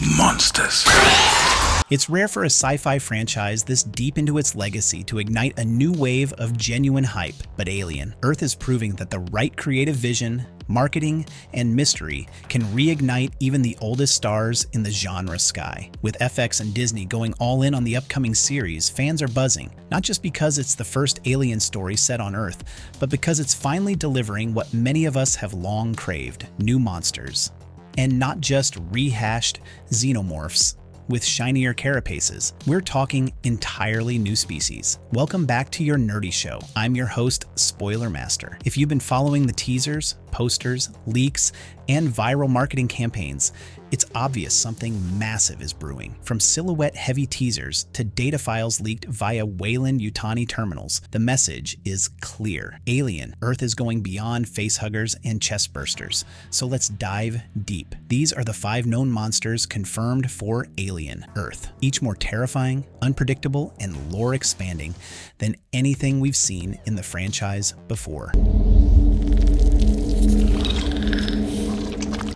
monsters. It's rare for a sci-fi franchise this deep into its legacy to ignite a new wave of genuine hype, but Alien, Earth is proving that the right creative vision, marketing, and mystery can reignite even the oldest stars in the genre sky. With FX and Disney going all in on the upcoming series, fans are buzzing, not just because it's the first Alien story set on Earth, but because it's finally delivering what many of us have long craved: new monsters. And not just rehashed Xenomorphs with shinier carapaces. We're talking entirely new species. Welcome back to your nerdy show. I'm your host, Spoiler Master. If you've been following the teasers, posters, leaks, and viral marketing campaigns, it's obvious something massive is brewing. From silhouette-heavy teasers to data files leaked via Weyland-Yutani terminals, the message is clear. Alien, Earth is going beyond facehuggers and chestbursters. So let's dive deep. These are the 5 known monsters confirmed for Alien, Earth, each more terrifying, unpredictable, and lore-expanding than anything we've seen in the franchise before.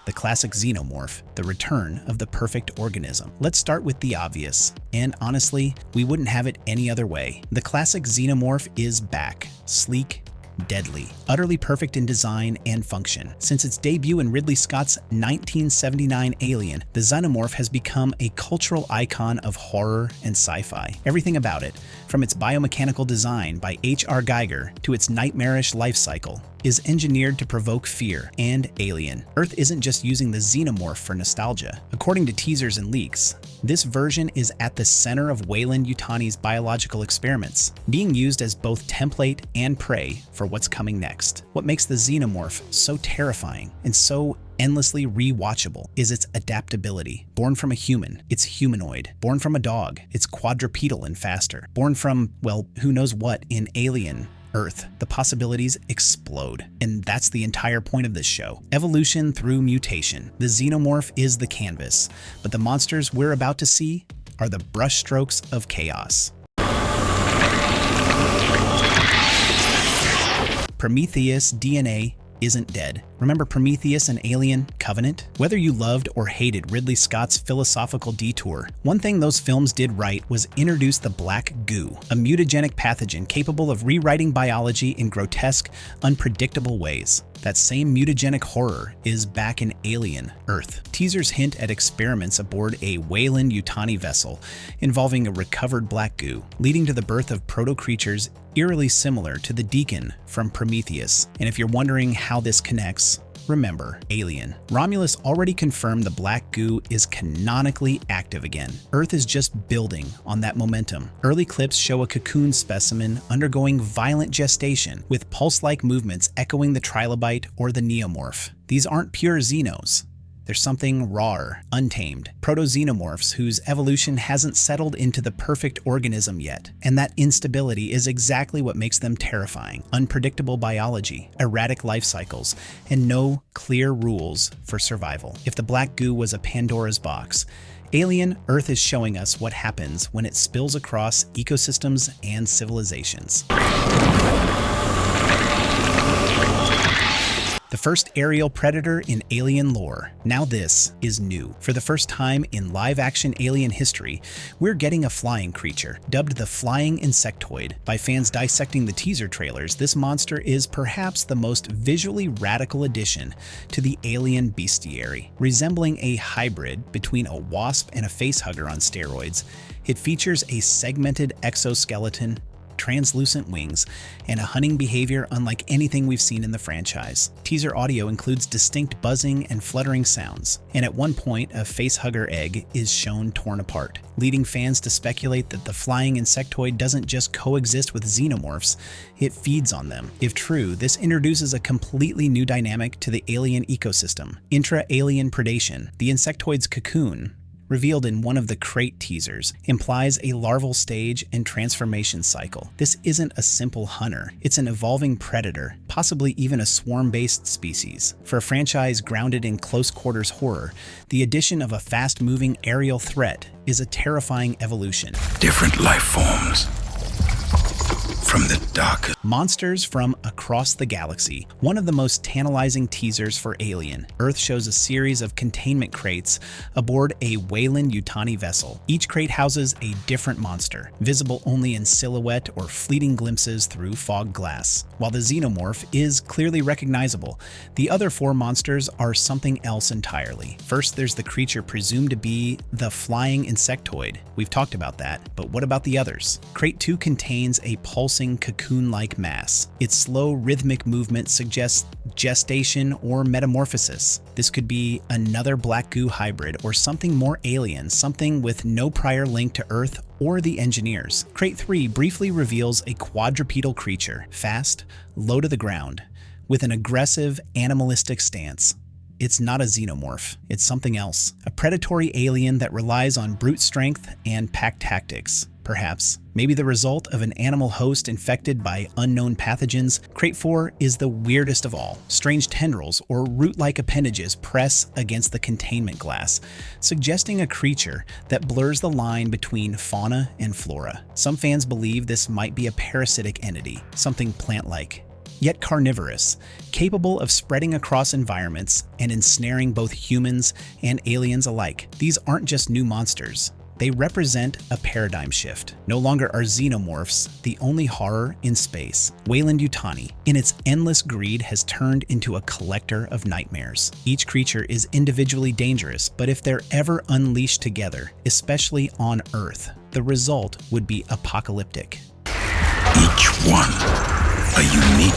The classic Xenomorph, the return of the perfect organism. Let's start with the obvious, and honestly, we wouldn't have it any other way. The classic Xenomorph is back, sleek, deadly, utterly perfect in design and function. Since its debut in Ridley Scott's 1979 Alien, the Xenomorph has become a cultural icon of horror and sci-fi. Everything about it, from its biomechanical design by H.R. Geiger to its nightmarish life cycle, is engineered to provoke fear and Alien. Earth isn't just using the Xenomorph for nostalgia. According to teasers and leaks, this version is at the center of Weyland-Yutani's biological experiments, being used as both template and prey for what's coming next. What makes the Xenomorph so terrifying and so endlessly rewatchable is its adaptability. Born from a human, it's humanoid. Born from a dog, it's quadrupedal and faster. Born from, well, who knows what in Alien Earth, the possibilities explode. And that's the entire point of this show. Evolution through mutation. The Xenomorph is the canvas, but the monsters we're about to see are the brushstrokes of chaos. Prometheus DNA isn't dead. Remember Prometheus and Alien Covenant? Whether you loved or hated Ridley Scott's philosophical detour, one thing those films did right was introduce the black goo, a mutagenic pathogen capable of rewriting biology in grotesque, unpredictable ways. That same mutagenic horror is back in Alien Earth. Teasers hint at experiments aboard a Weyland-Yutani vessel involving a recovered black goo, leading to the birth of proto-creatures eerily similar to the Deacon from Prometheus. And if you're wondering how this connects, remember Alien. Romulus already confirmed the black goo is canonically active again. Earth is just building on that momentum. Early clips show a cocoon specimen undergoing violent gestation, with pulse-like movements echoing the trilobite or the neomorph. These aren't pure xenos. There's something rawer, untamed, proto-xenomorphs whose evolution hasn't settled into the perfect organism yet. And that instability is exactly what makes them terrifying. Unpredictable biology, erratic life cycles, and no clear rules for survival. If the black goo was a Pandora's box, Alien Earth is showing us what happens when it spills across ecosystems and civilizations. The first aerial predator in Alien lore. Now this is new. For the first time in live-action Alien history, we're getting a flying creature, dubbed the Flying Insectoid. By fans dissecting the teaser trailers, this monster is perhaps the most visually radical addition to the Alien bestiary. Resembling a hybrid between a wasp and a facehugger on steroids, it features a segmented exoskeleton, translucent wings, and a hunting behavior unlike anything we've seen in the franchise. Teaser audio includes distinct buzzing and fluttering sounds, and at one point a facehugger egg is shown torn apart, leading fans to speculate that the flying insectoid doesn't just coexist with xenomorphs, it feeds on them. If true, this introduces a completely new dynamic to the alien ecosystem: intra-alien predation. The insectoid's cocoon, revealed in one of the crate teasers, implies a larval stage and transformation cycle. This isn't a simple hunter, it's an evolving predator, possibly even a swarm-based species. For a franchise grounded in close-quarters horror, the addition of a fast-moving aerial threat is a terrifying evolution. Different life forms. From the darkest. Monsters from across the galaxy. One of the most tantalizing teasers for Alien. Earth shows a series of containment crates aboard a Weyland-Yutani vessel. Each crate houses a different monster, visible only in silhouette or fleeting glimpses through fog glass. While the Xenomorph is clearly recognizable, the other 4 monsters are something else entirely. First, there's the creature presumed to be the flying insectoid. We've talked about that, but what about the others? Crate 2 contains a pulsing cocoon-like mass. Its slow, rhythmic movement suggests gestation or metamorphosis. This could be another black goo hybrid or something more alien, something with no prior link to Earth or the engineers. Crate 3 briefly reveals a quadrupedal creature, fast, low to the ground, with an aggressive, animalistic stance. It's not a xenomorph, it's something else. A predatory alien that relies on brute strength and pack tactics. Perhaps, maybe the result of an animal host infected by unknown pathogens. Crate 4 is the weirdest of all. Strange tendrils or root-like appendages press against the containment glass, suggesting a creature that blurs the line between fauna and flora. Some fans believe this might be a parasitic entity, something plant-like, yet carnivorous, capable of spreading across environments and ensnaring both humans and aliens alike. These aren't just new monsters. They represent a paradigm shift. No longer are xenomorphs the only horror in space. Weyland-Yutani, in its endless greed, has turned into a collector of nightmares. Each creature is individually dangerous, but if they're ever unleashed together, especially on Earth, the result would be apocalyptic. Each one a unique.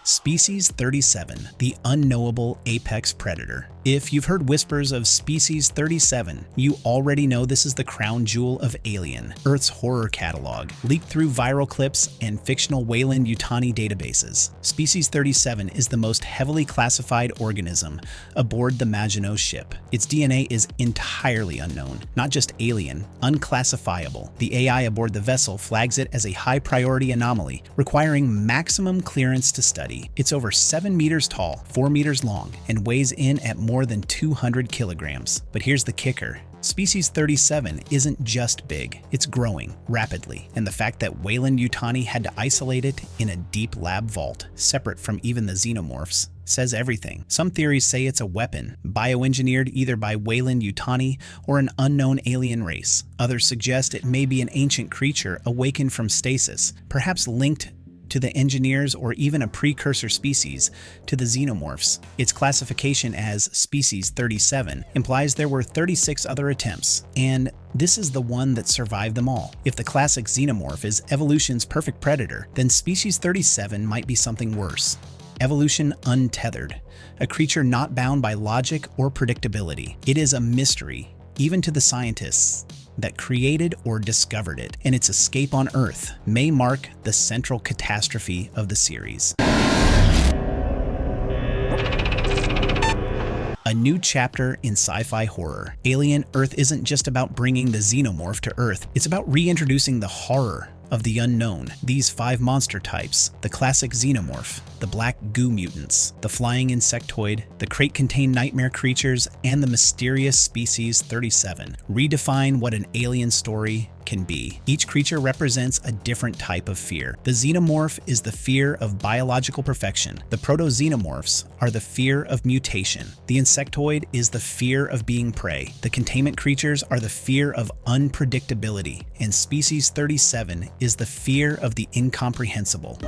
Species 37, the unknowable apex predator. If you've heard whispers of Species 37, you already know this is the crown jewel of Alien, Earth's horror catalog, leaked through viral clips and fictional Weyland-Yutani databases. Species 37 is the most heavily classified organism aboard the Maginot ship. Its DNA is entirely unknown, not just alien, unclassifiable. The AI aboard the vessel flags it as a high-priority anomaly, requiring maximum clearance to study. It's over 7 meters tall, 4 meters long, and weighs in at more than 200 kilograms. But here's the kicker. Species 37 isn't just big, it's growing rapidly, and the fact that Weyland-Yutani had to isolate it in a deep lab vault, separate from even the xenomorphs, says everything. Some theories say it's a weapon, bioengineered either by Weyland-Yutani or an unknown alien race. Others suggest it may be an ancient creature awakened from stasis, perhaps linked to the engineers or even a precursor species to the xenomorphs. Its classification as Species 37 implies there were 36 other attempts, and this is the one that survived them all. If the classic xenomorph is evolution's perfect predator, then Species 37 might be something worse. Evolution untethered, a creature not bound by logic or predictability. It is a mystery, even to the scientists that created or discovered it, and its escape on Earth may mark the central catastrophe of the series. A new chapter in sci-fi horror. Alien Earth isn't just about bringing the xenomorph to Earth, it's about reintroducing the horror of the unknown. These 5 monster types, the classic xenomorph, the black goo mutants, the flying insectoid, the crate-contained nightmare creatures, and the mysterious Species 37, redefine what an alien story can be. Each creature represents a different type of fear. The xenomorph is the fear of biological perfection. The proto-xenomorphs are the fear of mutation. The insectoid is the fear of being prey. The containment creatures are the fear of unpredictability. And Species 37 is the fear of the incomprehensible.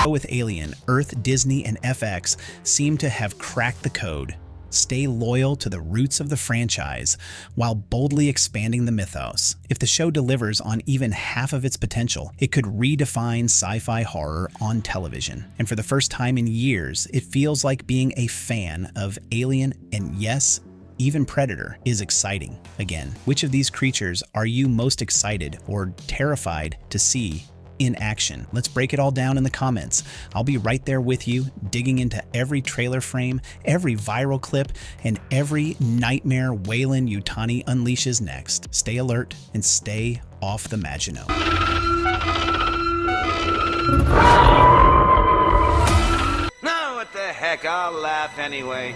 With Alien, Earth, Disney, and FX seem to have cracked the code. Stay loyal to the roots of the franchise while boldly expanding the mythos. If the show delivers on even half of its potential, it could redefine sci-fi horror on television. And for the first time in years, it feels like being a fan of Alien, and yes, even Predator, is exciting again. Which of these creatures are you most excited or terrified to see in action? Let's break it all down in the comments. I'll be right there with you, digging into every trailer frame, every viral clip, and every nightmare Weyland-Yutani unleashes next. Stay alert and stay off the Maginot. No, what the heck, I'll laugh anyway.